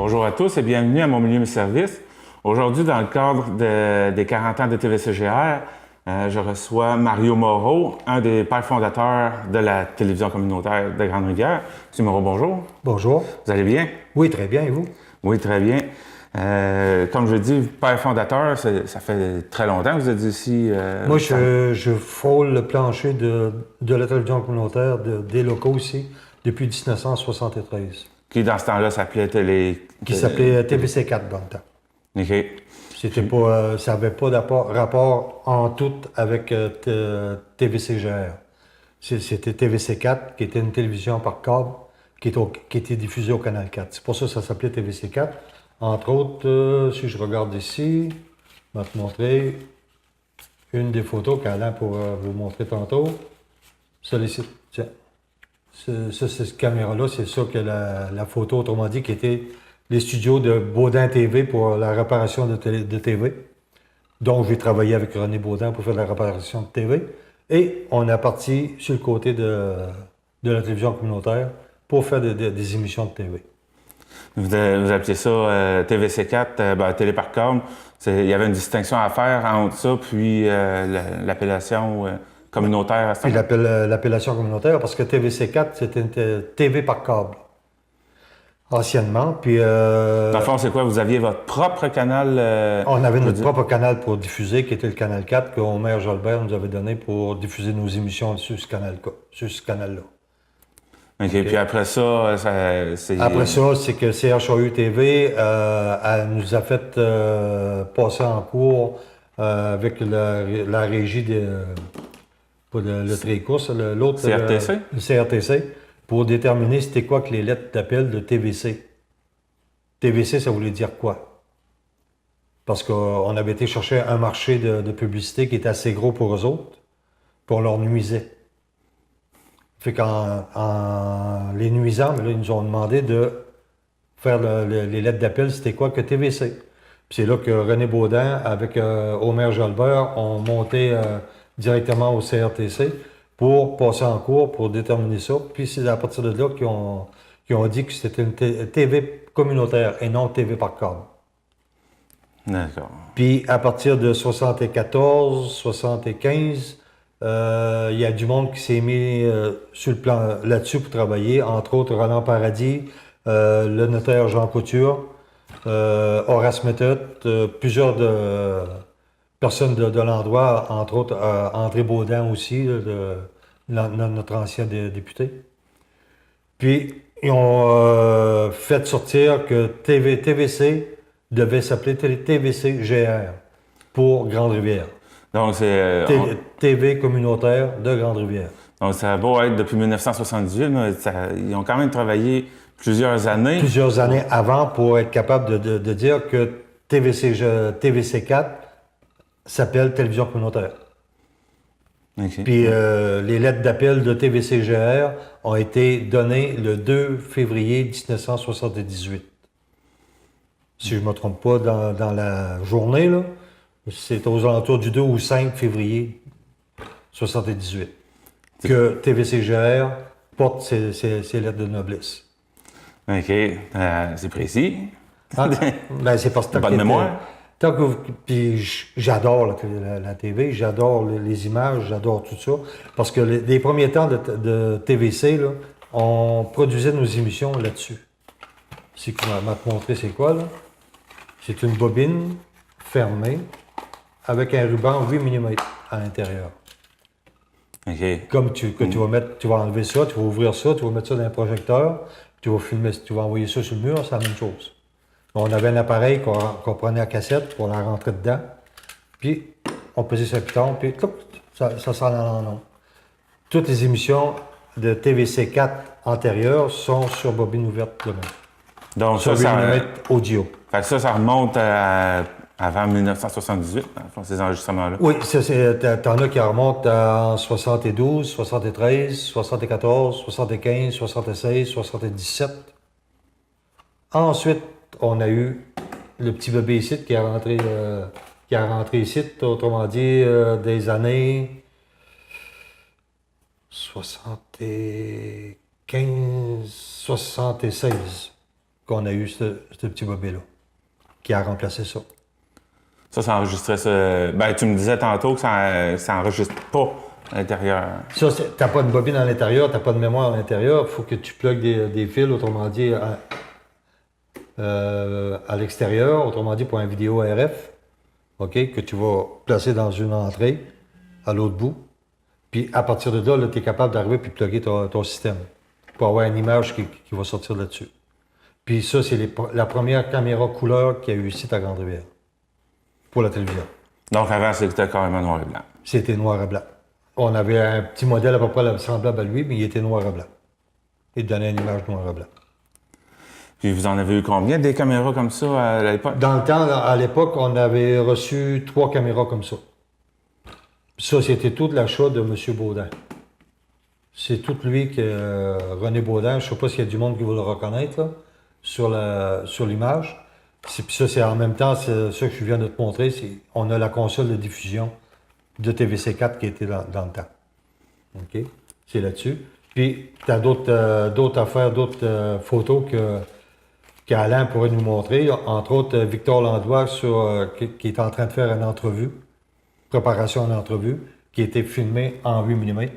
Bonjour à tous et bienvenue à Mon Milieu Mes Services. Aujourd'hui, dans le cadre des 40 ans de TVCGR, je reçois Mario Moreau, un des pères fondateurs de la télévision communautaire de Grande-Rivière. Monsieur Moreau, bonjour. Bonjour. Vous allez bien? Oui, très bien. Et vous? Oui, très bien. Comme je dis, père fondateur, ça fait très longtemps que vous êtes ici. Moi, je frôle le plancher de la télévision communautaire des locaux ici depuis 1973, Qui, dans ce temps-là, s'appelait qui s'appelait TVC4 dans le temps. OK. C'était pas, ça n'avait pas rapport en tout avec TVCGR. C'était TVC4, qui était une télévision par câble, qui était diffusée au Canal 4. C'est pour ça que ça s'appelait TVC4. Entre autres, si je regarde ici, je vais te montrer une des photos qu'Alain pourra vous montrer tantôt. Ça, tiens. Cette caméra-là, c'est ça que la photo, autrement dit, qui était les studios de Baudin TV pour la réparation de TV. Donc, j'ai travaillé avec René Baudin pour faire de la réparation de TV. Et on est parti sur le côté de la télévision communautaire pour faire des émissions de TV. Vous appelez ça TVC4, télé par câble. Il y avait une distinction à faire entre ça puis l'appellation communautaire. Puis l'appellation communautaire, parce que TVC4, c'était une TV par câble, anciennement. Puis, dans le fond, c'est quoi? Vous aviez votre propre canal? on avait notre propre canal pour diffuser, qui était le canal 4, que Omer Jolbert nous avait donné pour diffuser nos émissions sur ce canal-là. OK. Puis après ça, c'est... Après ça, c'est que CHAU TV elle nous a fait passer en cours avec la régie pour le Trécourse, l'autre... CRTC? Le CRTC, pour déterminer c'était quoi que les lettres d'appel de TVC. TVC, ça voulait dire quoi? Parce qu'on avait été chercher un marché de publicité qui était assez gros pour eux autres, puis on leur nuisait. Fait qu'en les nuisant, mais là, ils nous ont demandé de faire les lettres d'appel, c'était quoi que TVC. Puis c'est là que René Baudin, avec Omer Jolbert, ont monté directement au CRTC pour passer en cours, pour déterminer ça. Puis c'est à partir de là qu'ils ont dit que c'était une TV communautaire et non TV par câble. D'accord. Puis à partir de 74, 75, il y a du monde qui s'est mis sur le plan là-dessus pour travailler, entre autres Roland Paradis, le notaire Jean Couture, Horace Méthode, plusieurs personnes de l'endroit, entre autres André Baudin aussi, notre ancien député. Puis ils ont fait sortir que TVC devait s'appeler TVC-GR pour Grande-Rivière. Donc, c'est... TV communautaire de Grande-Rivière. Donc, ça a beau être depuis 1978, mais ils ont quand même travaillé plusieurs années. Plusieurs années avant pour être capable de dire que TVC4 s'appelle Télévision communautaire. Okay. Puis les lettres d'appel de TVCGR ont été données le 2 février 1978. Si je ne me trompe pas dans la journée, là, c'est aux alentours du 2 ou 5 février 1978 que TVCGR porte ses lettres de noblesse. OK. C'est précis. Ah, ben c'est parce que pas de mémoire. Puis j'adore la TV, j'adore les images, j'adore tout ça. Parce que les premiers temps de TVC, là, on produisait nos émissions là-dessus. Si tu m'as montré c'est quoi, là? C'est une bobine fermée avec un ruban 8 mm à l'intérieur. OK. Comme tu vas mettre, tu vas enlever ça, tu vas ouvrir ça, tu vas mettre ça dans un projecteur, tu vas filmer, tu vas envoyer ça sur le mur, c'est la même chose. On avait un appareil qu'on prenait à cassette pour la rentrer dedans, puis on pesait sur le piton, puis ça s'en allait en ondes. Toutes les émissions de TVC4 antérieures sont sur bobine ouverte de même. Donc sur 8 mm audio. Fait que ça remonte avant 1978, ces enregistrements-là. Oui, t'en as qui remontent en 72, 73, 74, 75, 76, 77. Ensuite, on a eu le petit bébé ici qui est rentré ici, autrement dit, des années 75, 76. qu'on a eu ce petit bobet-là, qui a remplacé ça. Ça enregistrait ça. Ben, tu me disais tantôt que ça enregistre pas à l'intérieur. Ça, t'as pas de bobine à l'intérieur, t'as pas de mémoire à l'intérieur, il faut que tu plugues des fils, autrement dit, à l'extérieur, autrement dit pour un vidéo RF, OK, que tu vas placer dans une entrée à l'autre bout. Puis à partir de là, tu es capable d'arriver et plugger ton système pour avoir une image qui va sortir là-dessus. Puis ça, c'est la première caméra couleur qu'il y a eu ici à Grande-Rivière pour la télévision. Donc avant, c'était carrément noir et blanc. C'était noir et blanc. On avait un petit modèle à peu près semblable à lui, mais il était noir et blanc. Il donnait une image noir et blanc. Puis vous en avez eu combien des caméras comme ça à l'époque? Dans le temps, à l'époque, on avait reçu 3 caméras comme ça. Ça, c'était tout l'achat de M. Baudin. C'est tout lui que René Baudin, je ne sais pas s'il y a du monde qui va le reconnaître là, sur l'image. Puis ça, c'est en même temps, c'est ça que je viens de te montrer, on a la console de diffusion de TVC4 qui était dans le temps. OK? C'est là-dessus. Puis, tu as d'autres affaires, d'autres photos qu'Alain pourrait nous montrer. Entre autres, Victor Landois qui est en train de faire une entrevue, préparation en entrevue, qui a été filmée en 8 mm.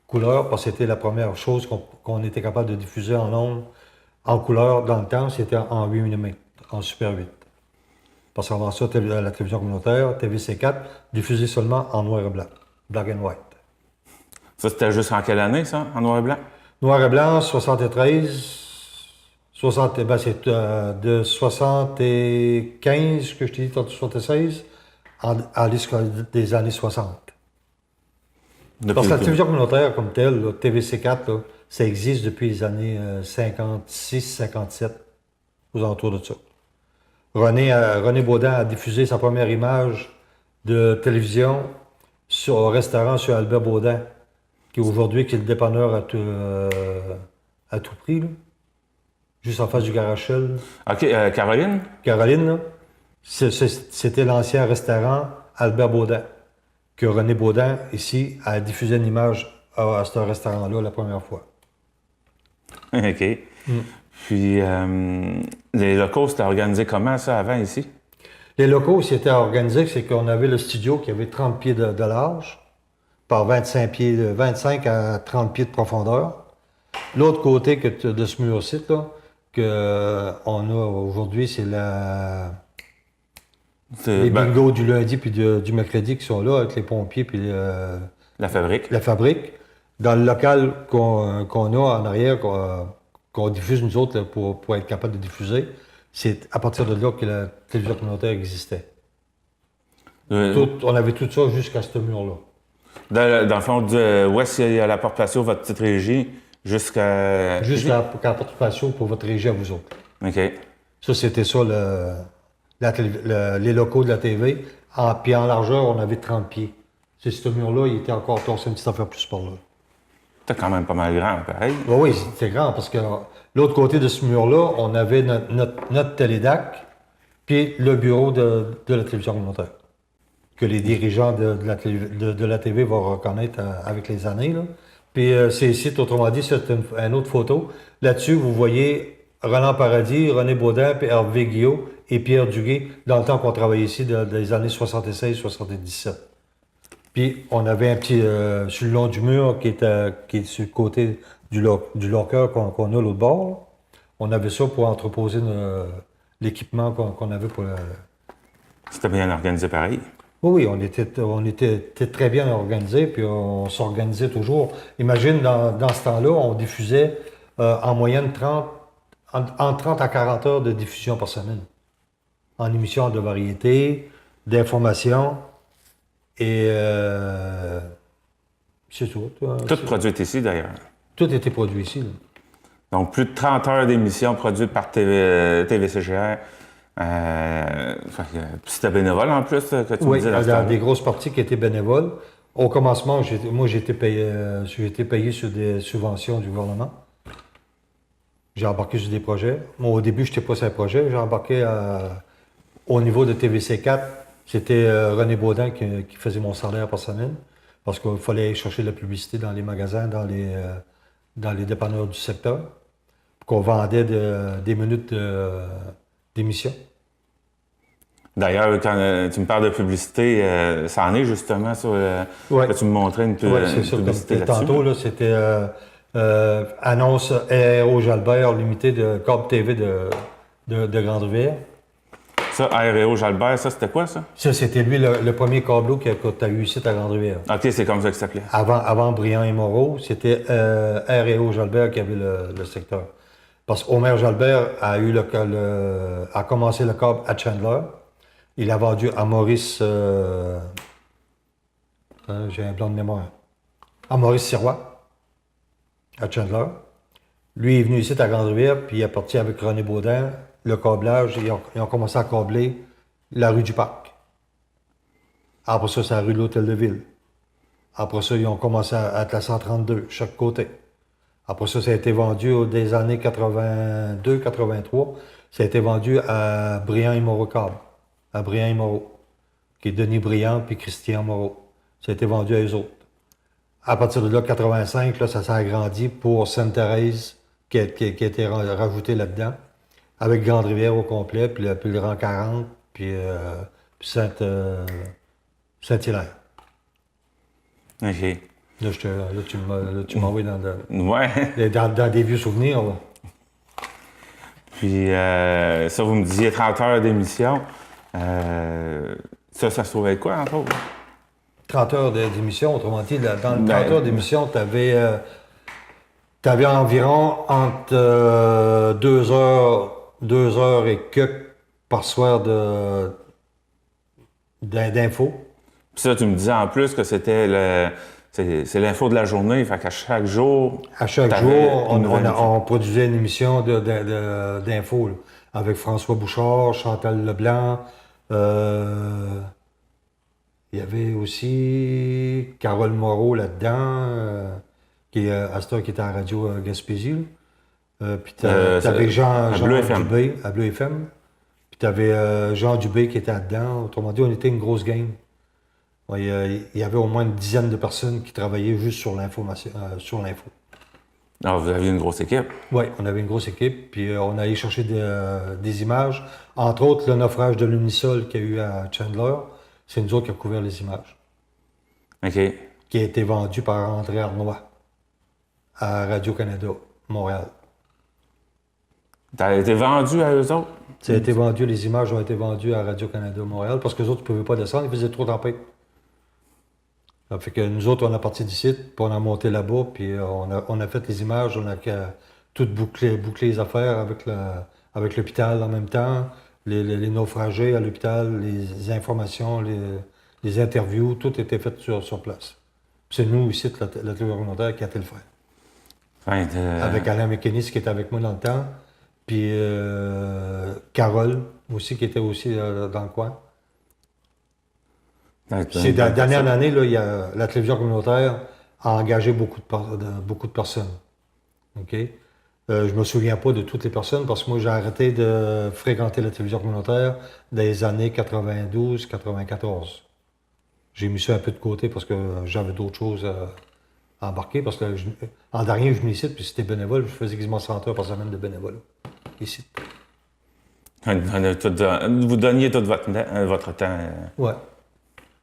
Couleur, parce que c'était la première chose qu'on était capable de diffuser en ondes en couleur dans le temps, c'était en 8 mm, en Super 8. Parce qu'avant ça, la télévision communautaire, TVC4, diffusée seulement en noir et blanc, black and white. Ça, c'était juste en quelle année, ça, en noir et blanc? Noir et blanc, 73, c'est de 75, que je t'ai dit, 76, à l'issue des années 60. Parce que la télévision communautaire comme telle, là, TVC4, là, ça existe depuis les années 56-57, aux alentours de ça. René Baudin a diffusé sa première image de télévision au restaurant sur Albert Baudin, qui aujourd'hui qui est le dépanneur à tout prix, là, juste en face du garage Shell. OK, Caroline? Caroline, là, c'était l'ancien restaurant Albert Baudin, que René Baudin, ici, a diffusé une image à ce restaurant-là la première fois. OK. Puis, les locaux, c'était organisé comment, ça, avant, ici? Les locaux, c'était organisé, c'est qu'on avait le studio qui avait 30 pieds de large, par 25 à 30 pieds de profondeur. L'autre côté de ce mur-ci, là, qu'on a aujourd'hui, c'est les bingos du lundi puis du mercredi qui sont là, avec les pompiers puis la fabrique. La fabrique. Dans le local qu'on a en arrière, qu'on diffuse nous autres là, pour être capable de diffuser, c'est à partir de là que la télévision communautaire existait. On avait tout ça jusqu'à ce mur-là. Dans le fond, où est-ce qu'il y a la porte patio, votre petite régie, jusqu'à la porte patio pour votre régie à vous autres. OK. Ça, c'était ça, les locaux de la TV. Puis en largeur, on avait 30 pieds. C'est ce mur-là, il était encore torsé une petite affaire plus par là. C'était quand même pas mal grand, pareil. Oui, c'était grand parce que l'autre côté de ce mur-là, on avait notre télédac, puis le bureau de la télévision communautaire, que les dirigeants de la TV vont reconnaître avec les années, là. Puis c'est ici, autrement dit, c'est une autre photo. Là-dessus, vous voyez Roland Paradis, René Baudin, puis Hervé Guillot et Pierre Duguay, dans le temps qu'on travaillait ici, des années 76-77. Puis on avait un petit, sur le long du mur, qui est sur le côté du locker qu'on a l'autre bord. On avait ça pour entreposer l'équipement qu'on avait pour... C'était bien organisé pareil. Oui, on était très bien organisé, puis on s'organisait toujours. Imagine, dans ce temps-là, on diffusait en moyenne entre 30 à 40 heures de diffusion par semaine. En émissions de variété, d'information, et c'est tout. Tout produit ici, d'ailleurs. Tout était produit ici, là. Donc, plus de 30 heures d'émissions produites par TVCGR. C'était bénévole en plus, que tu me disais. Oui, des grosses parties qui étaient bénévoles. Au commencement, moi, j'ai été payé sur des subventions du gouvernement. J'ai embarqué sur des projets. Moi, au début, je n'étais pas sur un projet. J'ai embarqué au niveau de TVC4. C'était René Baudin qui faisait mon salaire par semaine. Parce qu'il fallait chercher de la publicité dans les magasins, dans les dépanneurs du secteur, qu'on vendait des minutes d'émission. D'ailleurs, quand tu me parles de publicité, ça en est justement sur... Ouais. Là, tu me montrais une, Oui, c'est une ça. publicité Comme là-dessus. tantôt, là, c'était annonce Aéro Jalbert limité de câble TV de Grande-Rivière. Ça, Aéréo Jalbert, ça, c'était quoi, ça? Ça, c'était lui le premier câbleau que tu as eu ici à Grande-Rivière. OK, c'est comme ça que ça s'appelait. Avant Briand et Moreau, c'était Aéro Jalbert qui avait le secteur. Parce qu'Omer Jalbert a a commencé le câble à Chandler. Il a vendu à Maurice... j'ai un blanc de mémoire. À Maurice Sirois, à Chandler. Lui est venu ici à Grande-Rivière, puis il est parti avec René Baudin, le câblage. Ils ont commencé à câbler la rue du Parc. Après ça, c'est la rue de l'Hôtel de Ville. Après ça, ils ont commencé à être la 132, chaque côté. Après ça, ça a été vendu des années 82-83. Ça a été vendu à Briand et Moreau Câble. À Briand et Moreau. Qui est Denis Briand puis Christian Moreau. Ça a été vendu à eux autres. À partir de là, 85, là, ça s'est agrandi pour Sainte-Thérèse, qui a été rajouté là-dedans, avec Grande-Rivière au complet, puis le rang 40, puis Saint-Hilaire. OK. Là, tu m'envoies Ouais. dans des vieux souvenirs. Là. Puis, ça, vous me disiez 30 heures d'émission. Ça se trouvait quoi, entre autres? 30 heures d'émission, autrement dit, dans 30 heures d'émission, tu avais environ entre 2 heures et quelques par soir d'infos. Puis ça, tu me disais en plus que c'était c'est l'info de la journée, fait qu'à chaque jour... À chaque jour, on produisait une émission d'infos, là, avec François Bouchard, Chantal Leblanc, il y avait aussi Carole Moreau là-dedans, qui était à Radio Gaspésie. Puis t'avais Jean Dubé à Bleu FM. Puis t'avais Jean Dubé qui était là-dedans. Autrement dit, on était une grosse gang. Il y avait au moins une dizaine de personnes qui travaillaient juste sur l'information, sur l'info. Alors, vous aviez une grosse équipe? Oui, on avait une grosse équipe. Puis on allait chercher des images. Entre autres, le naufrage de l'Unisol qu'il y a eu à Chandler. C'est nous autres qui avons couvert les images. OK. Qui a été vendu par André Arnois à Radio-Canada, Montréal. Ça a été vendu à eux autres? Ça a été vendu, les images ont été vendues à Radio-Canada, Montréal, parce que les autres ne pouvaient pas descendre, ils faisaient trop tempête. Ça fait que nous autres, on a parti d'ici, puis on a monté là-bas, puis on a fait les images, on a tout bouclé les affaires avec l'hôpital en même temps. Les naufragés à l'hôpital, les informations, les interviews, tout était fait sur place. C'est nous, ici, la télévision communautaire, qui a été le faire. Ouais, Avec Alain Mécanis, qui était avec moi dans le temps, puis Carole, aussi, qui était aussi dans le coin. C'est dans la dernière année, là, la télévision communautaire a engagé beaucoup de personnes. OK? Je me souviens pas de toutes les personnes parce que moi, j'ai arrêté de fréquenter la télévision communautaire dans les années 92-94. J'ai mis ça un peu de côté parce que j'avais d'autres choses à embarquer. Parce que en dernier, je venais ici, puis c'était bénévole. Je faisais quasiment 100 heures par semaine de bénévole. Ici. Vous donniez tout votre temps. Ouais.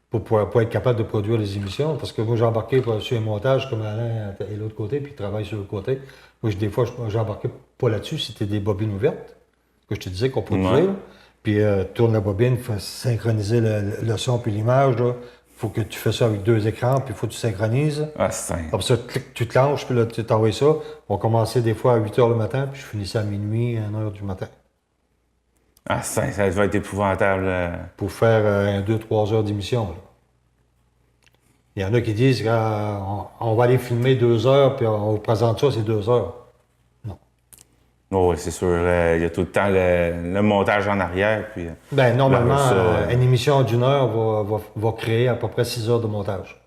Pour être capable de produire les émissions. Parce que moi, j'ai embarqué sur un montage comme Alain et l'autre côté, puis il travaille sur l'autre côté. Moi, des fois, j'embarquais pas là-dessus. C'était des bobines ouvertes, que je te disais qu'on produisait. Ouais. Puis, tourne la bobine, il faut synchroniser le son puis l'image. Il faut que tu fasses ça avec 2 écrans, puis il faut que tu synchronises. Ah, c'est simple. Après ça, tu te lances, puis là, tu t'envoies ça. On commençait des fois à 8 h le matin, puis je finissais à minuit, 1 h du matin. Ah, ça va être épouvantable. Pour faire 2-3 heures d'émission. Là. Il y en a qui disent qu'on va aller filmer 2 heures, puis on vous présente ça, c'est 2 heures. Non. Oh, oui, c'est sûr. Il y a tout le temps le montage en arrière. Puis, ben, normalement, une émission d'1 heure va créer à peu près 6 heures de montage.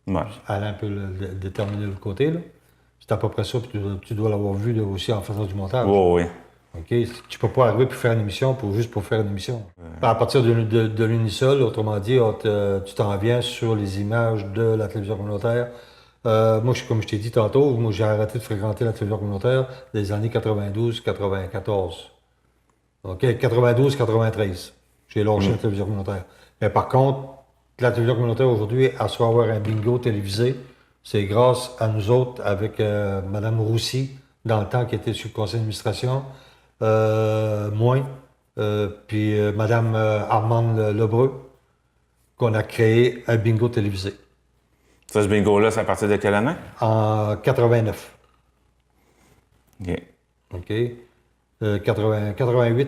Ouais. Alain peut le déterminer de l'autre côté. Là. C'est à peu près ça, puis tu dois l'avoir vu là, aussi en faisant du montage. Oh, oui. OK? Tu peux pas arriver pour faire une émission juste pour faire une émission. À partir de l'Unisol, autrement dit, tu t'en viens sur les images de la télévision communautaire Moi, comme je t'ai dit tantôt, moi, j'ai arrêté de fréquenter la télévision communautaire des années 92-94. OK? 92-93. J'ai lâché la télévision communautaire. Mais par contre, la télévision communautaire aujourd'hui, elle se fait avoir un bingo télévisé. C'est grâce à nous autres, avec Mme Roussy, dans le temps qui était sur le conseil d'administration, moi, puis Mme Armande Lebreu, qu'on a créé un bingo télévisé. Ça, ce bingo-là, c'est à partir de quelle année? En 89. OK. OK? 88,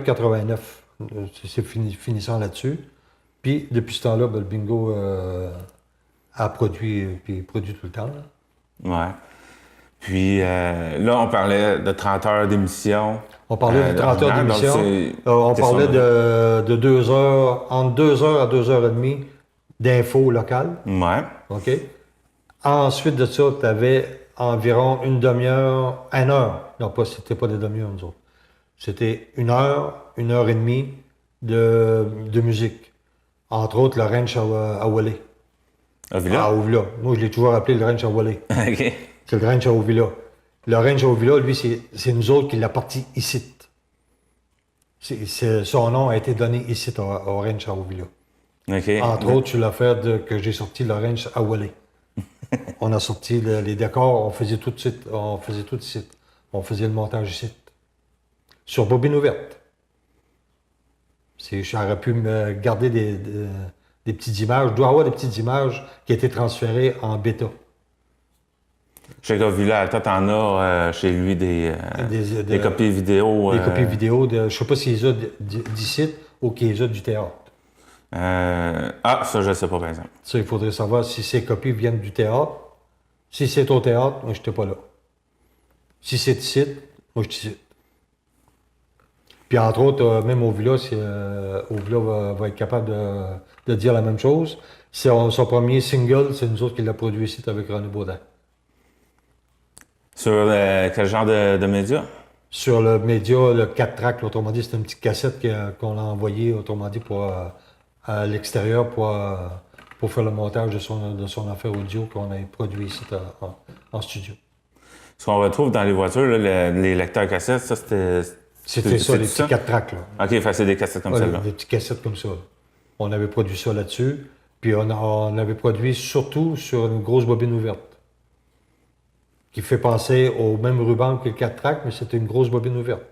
89, c'est finissant là-dessus. Puis, depuis ce temps-là, ben, le bingo a produit, puis produit tout le temps. Là. Ouais. Puis là, on parlait de 30 heures d'émission. On parlait de 30 heures donc d'émission. On parlait de 2 heures, entre 2 heures à 2 heures et demie d'infos locales. Ouais. OK? Ensuite de ça, tu avais environ une demi-heure, 1 heure. Non, c'était pas des demi-heures, nous autres. C'était 1 heure et demie de musique. Entre autres, le ranch à Wallé. À Villa? À Ouvila. Moi, je l'ai toujours appelé le ranch à Wallé. OK. C'est le ranch à Ouvila. Le ranch à Ouvila, lui, c'est nous autres qui l'a parti ici. Son nom a été donné ici au ranch à Ouvila. OK. Entre autres, sur l'affaire que j'ai sorti le ranch à Wallé. On a sorti les décors, on faisait tout de suite, on faisait tout ici. On faisait le montage ici. Sur bobine ouverte. J'aurais pu me garder des petites images. Je dois avoir des petites images qui étaient transférées en bêta. Chez Villa, toi, t'en as chez lui des copies vidéo. Des copies vidéo. Je ne sais pas s'il les a d'ici ou qu'il les a du théâtre. Ça, je ne sais pas, par exemple. Ça, il faudrait savoir si ces copies viennent du théâtre. Si c'est au théâtre, moi, je n'étais pas là. Si c'est ici, moi, je suis ici. Puis, entre autres, même Ovila, Ovila va être capable de dire la même chose. Son premier single, c'est nous autres qui l'a produit ici avec René Baudin. Sur quel genre de médias? Sur le média, le 4 tracks, autrement dit, c'est une petite cassette qu'on a envoyée, autrement dit, à l'extérieur pour faire le montage de son affaire audio qu'on a produit ici en studio. Ce qu'on retrouve dans les voitures, là, les lecteurs cassettes, ça, c'était ça, les petits 4 tracks, là. OK, c'est des cassettes comme celle-là. Des petites cassettes comme ça. On avait produit ça là-dessus, puis on avait produit surtout sur une grosse bobine ouverte. Qui fait penser au même ruban que le 4 tracks, mais c'était une grosse bobine ouverte.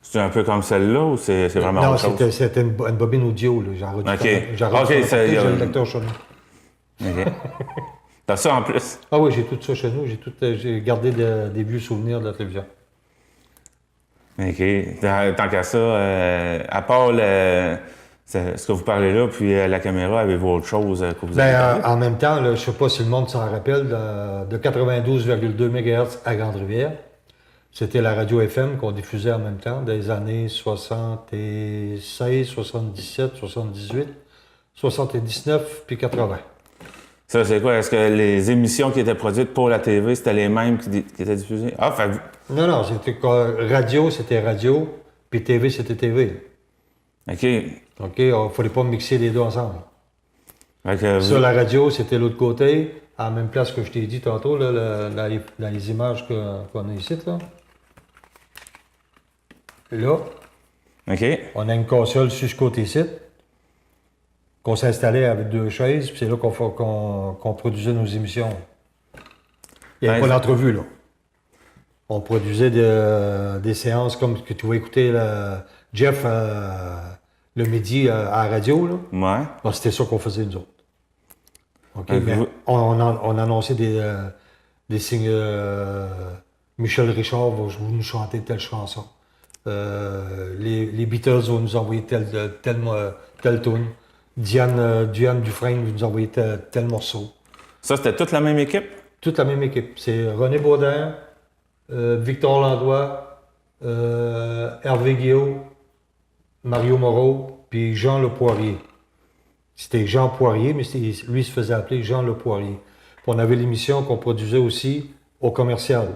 C'est un peu comme celle-là ou c'est vraiment autre chose? Non, c'était une bobine audio. Là. J'ai le lecteur chez nous. OK. T'as ça en plus? Ah oui, j'ai tout ça chez nous. J'ai gardé des vieux souvenirs de la télévision. OK. Tant qu'à ça, à part ce que vous parlez là, puis la caméra, avez-vous autre chose que vous avez parlé? En même temps, là, je ne sais pas si le monde s'en rappelle, de 92,2 MHz à Grande-Rivière. C'était la radio FM qu'on diffusait en même temps des années 76, 77, 78, 79 puis 80. Ça, c'est quoi? Est-ce que les émissions qui étaient produites pour la TV, c'était les mêmes qui étaient diffusées? Non, c'était radio, puis TV, c'était TV. OK. OK, il ne fallait pas mixer les deux ensemble. Sur la radio, c'était l'autre côté, à la même place que je t'ai dit tantôt, là, dans les images qu'on a ici. Là, OK. on a une console sur ce côté-ci, qu'on s'installait avec 2 chaises, puis c'est là qu'on produisait nos émissions. Il n'y avait pas d'entrevue, là. On produisait des séances comme que tu vas écouter Jeff le midi à la radio, là. Ouais. Bon, c'était ça qu'on faisait, nous autres. OK, mais on annonçait des signes. Michel Richard va nous chanter telle chanson. Les Beatles vont nous envoyer telle tune. Diane Dufresne va nous envoyer tel morceau. Ça, c'était toute la même équipe? Toute la même équipe. C'est René Baudin, Victor Landois, Hervé Guillaume, Mario Moreau, puis Jean Le Poirier. C'était Jean Poirier, mais lui se faisait appeler Jean Le Poirier. Puis on avait l'émission qu'on produisait aussi au commercial.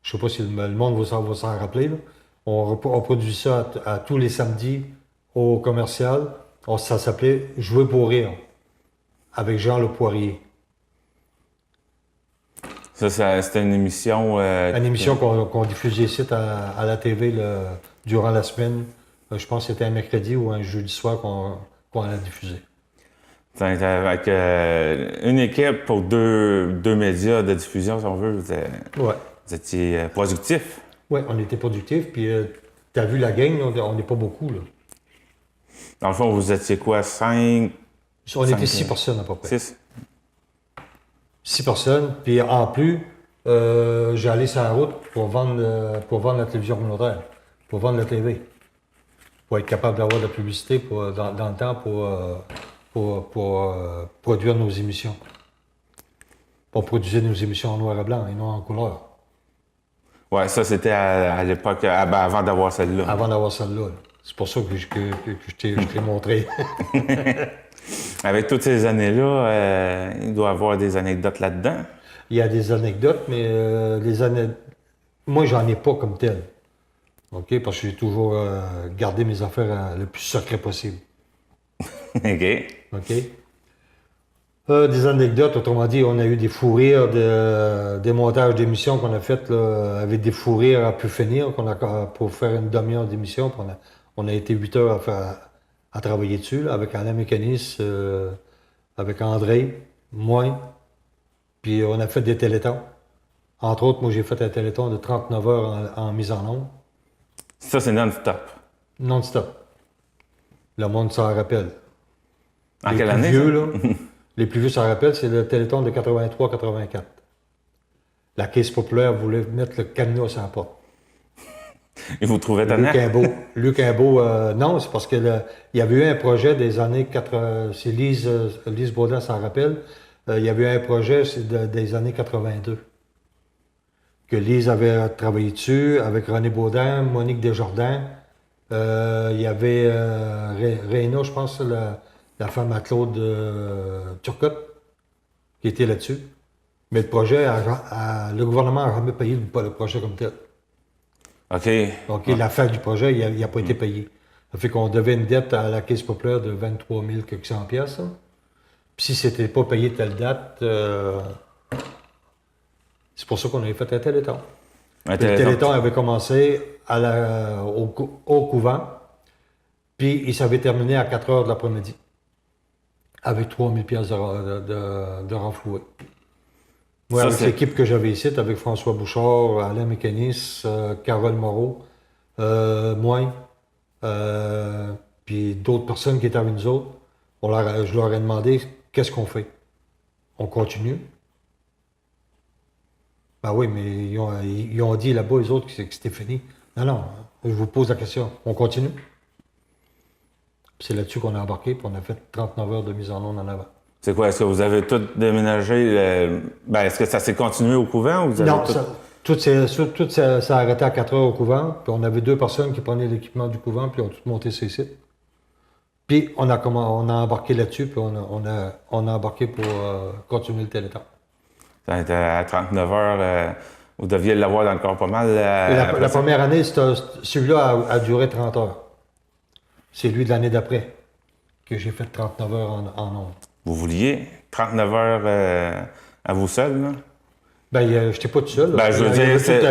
Je ne sais pas si le monde va s'en rappeler. Là. On produisait ça à tous les samedis au commercial. Ça s'appelait Jouer pour rire avec Jean Le Poirier. C'était une émission... Une émission qu'on diffusait ici à la TV durant la semaine. Je pense que c'était un mercredi ou un jeudi soir qu'on a diffusé. Avec une équipe pour deux médias de diffusion, si on veut, vous étiez productif. Oui, on était productif. Puis, tu as vu la gang, on n'est pas beaucoup. Là. Dans le fond, vous étiez quoi, 5? On était 6 personnes à peu près. 6? 6 personnes. Puis, en plus, j'ai allé sur la route pour vendre la télévision communautaire, pour vendre la TV, pour être capable d'avoir de la publicité dans le temps pour produire nos émissions. Pour produire nos émissions en noir et blanc et non en couleur. Ouais, ça c'était à l'époque, avant d'avoir celle-là. Avant d'avoir celle-là. Là. C'est pour ça que je t'ai montré. Avec toutes ces années-là, il doit y avoir des anecdotes là-dedans. Il y a des anecdotes, mais moi, j'en ai pas comme tel. OK? Parce que j'ai toujours gardé mes affaires le plus secret possible. OK. OK? Des anecdotes, autrement dit, on a eu des fous rires, des montages d'émissions qu'on a fait avec des fous rires à pu finir, pour faire une demi-heure d'émission. On a été 8 heures à travailler dessus, là, avec Alain Mécanis, avec André, moi. Puis on a fait des télétons. Entre autres, moi j'ai fait un téléthon de 39 heures en mise en onde. Ça, c'est non-stop. Non-stop. Le monde s'en rappelle. En quelle année? Vieux, là, les plus vieux s'en rappellent, c'est le téléthon de 83-84. La Caisse populaire voulait mettre le cadenas sur la porte. Et vous trouvez tannant? Luc Imbeau, non, c'est parce que il y avait eu un projet des années 80, c'est Lise Baudin s'en rappelle, il y avait eu un projet des années 82. Que Lise avait travaillé dessus avec René Baudin, Monique Desjardins. Il y avait Réna, je pense, la femme à Claude Turcotte, qui était là-dessus. Mais le projet, le gouvernement n'a jamais payé le projet comme tel. OK. Donc, l'affaire du projet, il n'a pas été payé. Ça fait qu'on devait une dette à la Caisse populaire de 23 000 quelques cent piastres. Puis si c'était pas payé telle date, c'est pour ça qu'on avait fait un téléthon. Le téléthon avait commencé au couvent, puis il s'avait terminé à 4 heures de l'après-midi, avec 3 000 piastres de renfloué. Moi, avec l'équipe que j'avais ici, avec François Bouchard, Alain Mécanis, Carole Moreau, moi, puis d'autres personnes qui étaient avec nous autres, je leur ai demandé qu'est-ce qu'on fait. On continue. Ben oui, mais ils ont dit là-bas, les autres, que c'était fini. Non, je vous pose la question. On continue. C'est là-dessus qu'on a embarqué, puis on a fait 39 heures de mise en onde en avant. C'est quoi? Est-ce que vous avez tout déménagé? Est-ce que ça s'est continué au couvent? Ou vous avez non, tout s'est arrêté à 4 heures au couvent. Puis on avait 2 personnes qui prenaient l'équipement du couvent, puis ont tout monté sur les sites. Puis on a embarqué là-dessus, puis on a embarqué pour continuer le téléthon. À 39 heures, vous deviez l'avoir dans le corps pas mal. La première année, celui-là a duré 30 heures. C'est lui de l'année d'après que j'ai fait 39 heures en ondes. Vous vouliez 39 heures à vous seul, là? Ben, je n'étais pas tout seul.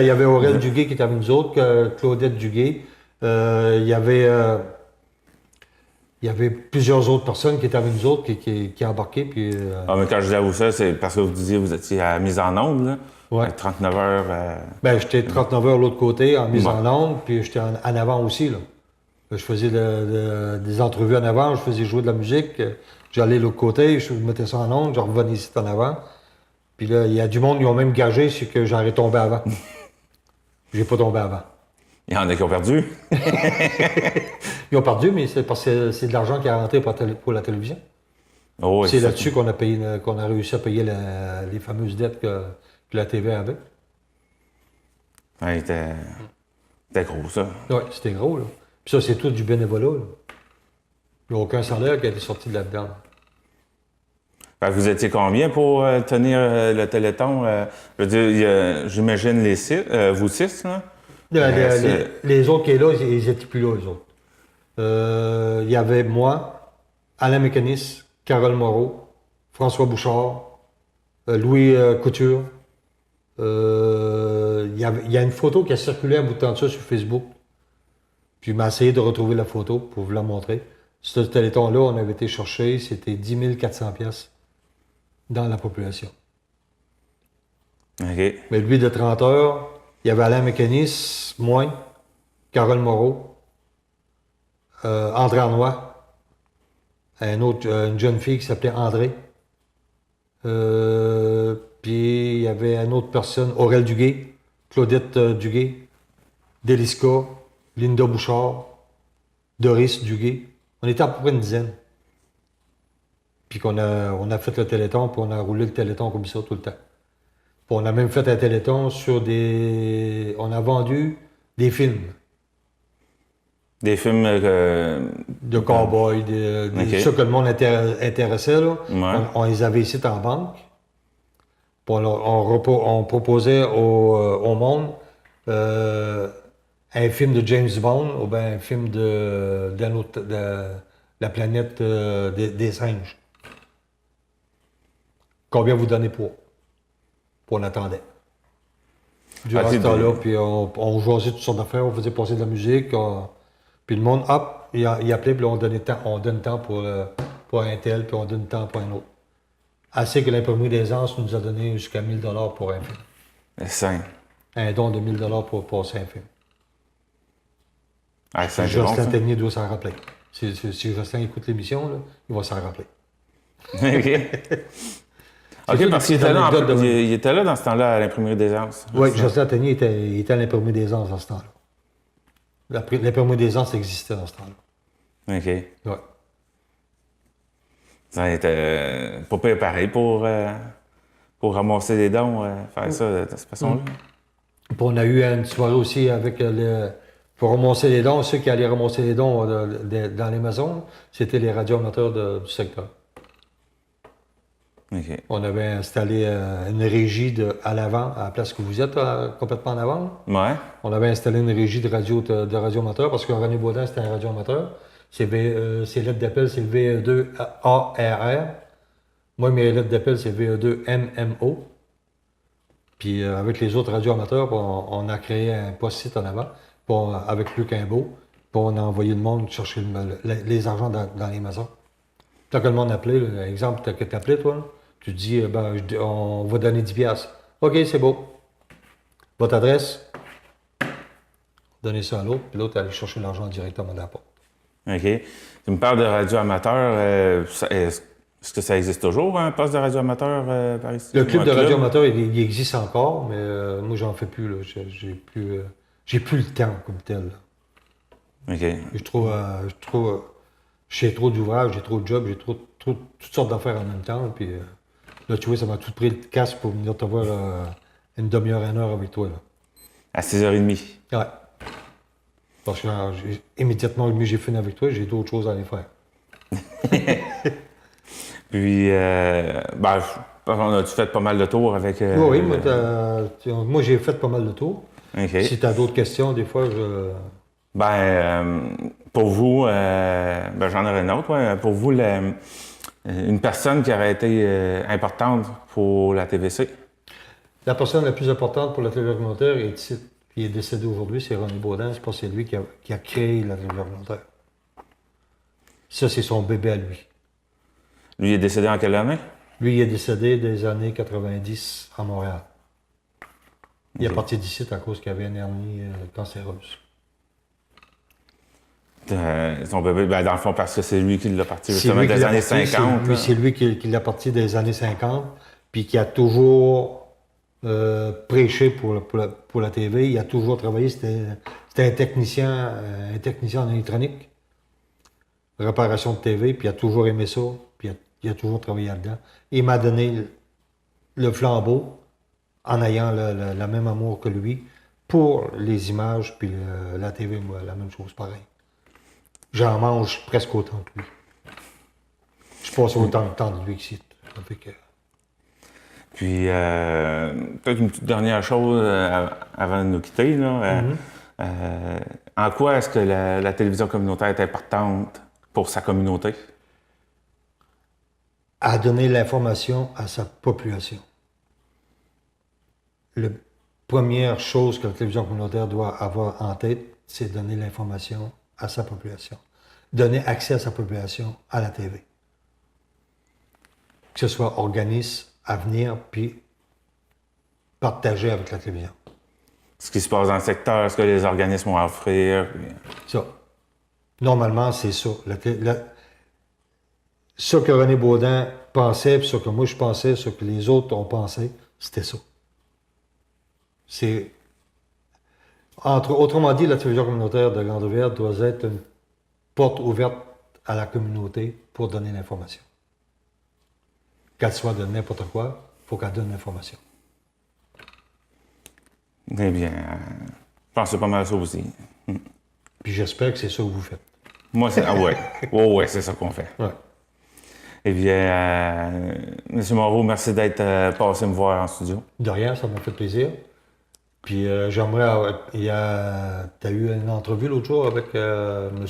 Il y avait Aurèle Duguay qui était avec nous autres, Claudette Duguay. Il y avait plusieurs autres personnes qui étaient avec nous autres qui embarquaient. Puis, mais quand je dis à vous seul, c'est parce que vous disiez que vous étiez à mise en onde, là? Ouais. 39 heures. Ben, j'étais 39 heures de l'autre côté, en mise en onde, puis j'étais en avant aussi, là. Je faisais des entrevues en avant, je faisais jouer de la musique. J'allais de l'autre côté, je mettais ça en onde, je revenais ici en avant. Puis là, il y a du monde qui ont même gagé sur que j'aurais tombé avant. J'ai pas tombé avant. Il y en a qui ont perdu. Ils ont perdu, mais c'est parce que c'est de l'argent qui est rentré pour la télévision. Oh, oui, c'est là-dessus qu'on a réussi à payer les fameuses dettes que la TV avait. Ouais, c'était gros, ça. Oui, c'était gros, là. Puis ça, c'est tout du bénévolat, là. Il n'y a aucun salaire qui a été sorti de là-dedans. Vous étiez combien pour tenir le téléthon? Je veux dire, j'imagine vous 6, là? Les autres qui étaient là, ils n'étaient plus là, eux autres. Il y avait moi, Alain Mécanis, Carole Moreau, François Bouchard, Louis Couture, Il y a une photo qui a circulé à bout de temps de ça sur Facebook. Puis il m'a essayé de retrouver la photo pour vous la montrer. Ce téléthon-là, on avait été chercher, c'était 10 400 pièces dans la population. OK. Mais lui, de 30 heures, il y avait Alain Mécanis, moi, Carole Moreau, André Arnois, une jeune fille qui s'appelait André. Puis il y avait une autre personne, Aurèle Duguay, Claudette Duguay, Delisca, Linda Bouchard, Doris Duguay. On était à peu près une dizaine. Puis on a fait le téléthon, puis on a roulé le téléthon comme ça tout le temps. Puis on a même fait un téléthon sur des... On a vendu des films. Des films... De cow-boys, OK. ça que le monde intéressait, là. Ouais. On les avait ici en banque. Puis on proposait au monde un film de James Bond ou bien un film de la planète des singes. Combien vous donnez pour? Puis on attendait. Durant ce temps-là, puis on jouait toutes sortes d'affaires, on faisait passer de la musique. Puis le monde, hop, il appelait, puis là, on donne temps pour un tel, puis on donne temps pour un autre. Assez que l'imprimerie des Anses nous a donné jusqu'à 1 000 $ pour un film. C'est Un don de 1 000 $ pour passer un film. ah, c'est Si bon, Jocelyn ça. Tegnier doit s'en rappeler. Si Jocelyn écoute l'émission, là, il va s'en rappeler. OK. OK, parce qu'il était là, il était là dans ce temps-là à l'imprimerie des Anses. Oui, Jocelyn Tegnier était à l'imprimerie des Anses dans ce temps-là. L'imprimerie des Anses existait dans ce temps-là. OK. Ouais. Ça était pas pire pareil pour ramasser des dons, faire ça de cette façon-là. Puis on a eu une soirée aussi avec pour ramasser les dons. Ceux qui allaient ramasser les dons dans les maisons, c'était les radioamateurs du secteur. OK. On avait installé une régie à l'avant, à la place que vous êtes, complètement en avant. Ouais. On avait installé une régie de radioamateur parce que René Baudin, c'était un radioamateur. Ses lettres d'appel, c'est le VE2ARR. Moi, mes lettres d'appel, c'est VE2MMO. Puis avec les autres radioamateurs, on a créé un post-it en avant, avec Luc Imbeau. Puis on a envoyé le monde chercher les argents dans les maisons. Tant que le monde appelait, l'exemple que tu appelais, toi, là, tu dis, on va donner 10 piastres. OK, c'est beau. Votre adresse, donnez ça à l'autre, puis l'autre allait chercher l'argent directement dans la porte. OK. Tu me parles de radio amateur. Est-ce que ça existe toujours, un poste de radio amateur par ici? Le club de radio amateur, il existe encore, mais moi, j'en fais plus. Là. J'ai plus le temps comme tel. Là. OK. J'ai trop d'ouvrages, j'ai trop de jobs, j'ai trop toutes sortes d'affaires en même temps. Puis là, tu vois, ça m'a tout pris le casque pour venir te voir une demi-heure, 1 heure avec toi. Là. À 6h30. Ouais. Parce que immédiatement, j'ai fini avec toi, j'ai d'autres choses à aller faire. Puis, on a-tu fait pas mal de tours avec... Oui, moi, j'ai fait pas mal de tours. OK. Si tu as d'autres questions, des fois, pour vous, j'en aurais une autre. Ouais. Pour vous, une personne qui aurait été importante pour la TVC? La personne la plus importante pour la télévision communautaire est ici, qui est décédé aujourd'hui, c'est René Baudin. Je pense que c'est lui qui a créé la télévision communautaire. Ça, c'est son bébé à lui. Lui est décédé en quelle année? Lui, il est décédé des années 90 à Montréal. Il est parti d'ici à cause qu'il avait une hernie cancéreuse. Son bébé, dans le fond, parce que c'est lui qui l'a parti justement des années 50. C'est lui qui l'a parti des années 50, puis qui a toujours prêché pour la TV. Il a toujours travaillé. C'était un technicien en électronique, réparation de TV, puis il a toujours aimé ça, puis il a toujours travaillé là-dedans. Il m'a donné le flambeau en ayant le même amour que lui pour les images, puis la TV, moi, la même chose, pareil. J'en mange presque autant que lui. Je passe autant de temps de lui qu'ici. Puis, peut-être une petite dernière chose avant de nous quitter. Là, en quoi est-ce que la télévision communautaire est importante pour sa communauté? À donner l'information à sa population. la première chose que la télévision communautaire doit avoir en tête, c'est donner l'information à sa population. Donner accès à sa population à la TV. Que ce soit organisme, avenir, puis partager avec la télévision. Ce qui se passe dans le secteur, ce que les organismes vont offrir. Puis... Ça. Normalement, c'est ça. Ce que René Baudin pensait, puis ce que moi je pensais, ce que les autres ont pensé, c'était ça. C'est... Autrement dit, la télévision communautaire de Grande-Rivière doit être une porte ouverte à la communauté pour donner l'information. Qu'elle soit de n'importe quoi, il faut qu'elle donne l'information. Eh bien, je pense que c'est pas mal ça aussi. Puis j'espère que c'est ça que vous faites. Moi, c'est... Ah ouais. Ouais, c'est ça qu'on fait. Ouais. Eh bien, M. Moreau, merci d'être passé me voir en studio. De rien, ça m'a fait plaisir. Puis j'aimerais... T'as eu une entrevue l'autre jour avec M.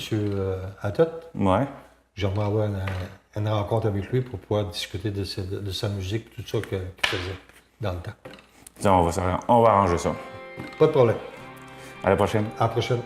Attot. Ouais. J'aimerais avoir une rencontre avec lui pour pouvoir discuter de sa musique, tout ça qu'il faisait dans le temps. On va arranger ça. Pas de problème. À la prochaine. À la prochaine.